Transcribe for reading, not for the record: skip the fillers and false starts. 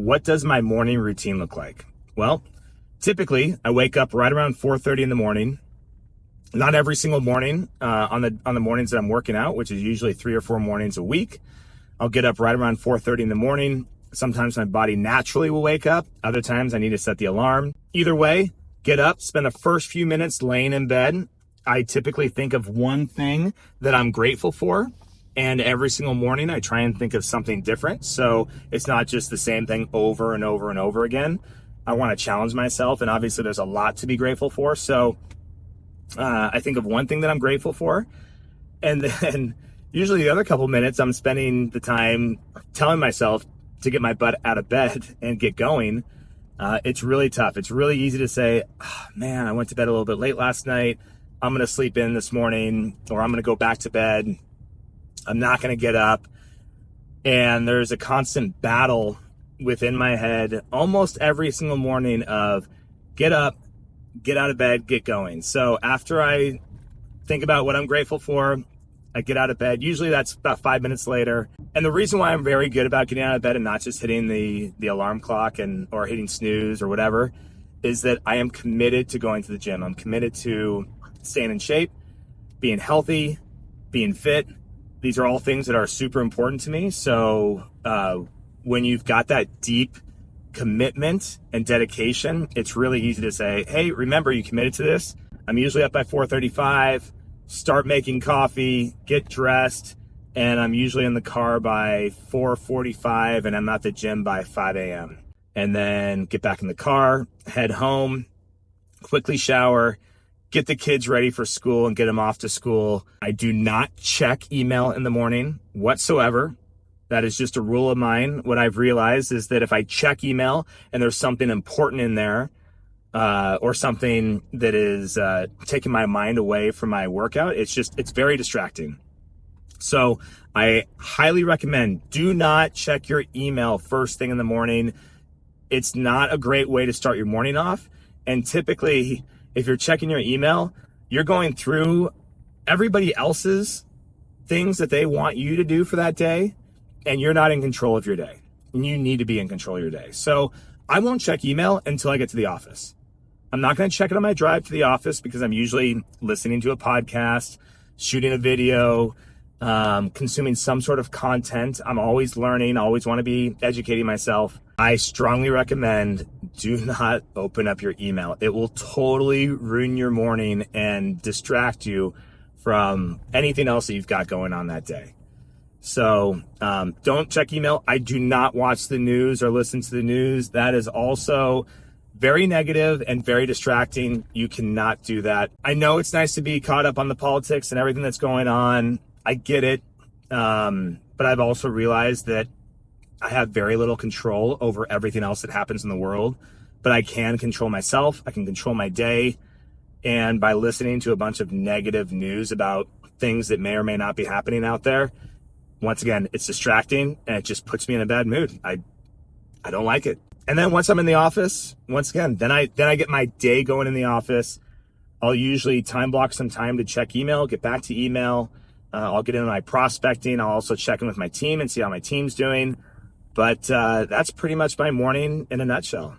what does my morning routine look like? Well, typically I wake up right around 4:30 in the morning. Not every single morning, on the mornings that I'm working out, which is usually 3 or 4 mornings a week. I'll get up right around 4:30 in the morning. Sometimes my body naturally will wake up. Other times I need to set the alarm. Either way, get up, spend the first few minutes laying in bed. I typically think of one thing that I'm grateful for. And every single morning I try and think of something different. So it's not just the same thing over and over and over again. I want to challenge myself. And obviously there's a lot to be grateful for. So I think of one thing that I'm grateful for. And then usually the other couple minutes I'm spending the time telling myself to get my butt out of bed and get going. It's really tough. It's really easy to say, oh, man, I went to bed a little bit late last night. I'm going to sleep in this morning, or I'm going to go back to bed. I'm not going to get up. And there's a constant battle within my head almost every single morning of get up, get out of bed, get going. So after I think about what I'm grateful for, I get out of bed. Usually that's about 5 minutes later. And the reason why I'm very good about getting out of bed and not just hitting the alarm clock or hitting snooze or whatever is that I am committed to going to the gym. I'm committed to staying in shape, being healthy, being fit. These are all things that are super important to me. So when you've got that deep commitment and dedication, it's really easy to say, hey, remember you committed to this. I'm usually up by 4:35. Start making coffee, get dressed, and I'm usually in the car by 4:45 and I'm at the gym by 5 a.m. And then get back in the car, head home, quickly shower, get the kids ready for school and get them off to school. I do not check email in the morning whatsoever. That is just a rule of mine. What I've realized is that if I check email and there's something important in there, or something that is taking my mind away from my workout, it's very distracting. So I highly recommend do not check your email first thing in the morning. It's not a great way to start your morning off. And typically, if you're checking your email, you're going through everybody else's things that they want you to do for that day, and you're not in control of your day. And you need to be in control of your day. So I won't check email until I get to the office. I'm not going to check it on my drive to the office because I'm usually listening to a podcast, shooting a video, consuming some sort of content. I'm always learning, always want to be educating myself. I strongly recommend do not open up your email. It will totally ruin your morning and distract you from anything else that you've got going on that day. So don't check email. I do not watch the news or listen to the news. That is also very negative and very distracting. You cannot do that. I know it's nice to be caught up on the politics and everything that's going on. I get it. But I've also realized that I have very little control over everything else that happens in the world, but I can control myself. I can control my day. And by listening to a bunch of negative news about things that may or may not be happening out there, once again, it's distracting and it just puts me in a bad mood. I don't like it. And then once I'm in the office, once again, then I get my day going in the office. I'll usually time block some time to check email, get back to email. I'll get into my prospecting. I'll also check in with my team and see how my team's doing. But that's pretty much my morning in a nutshell.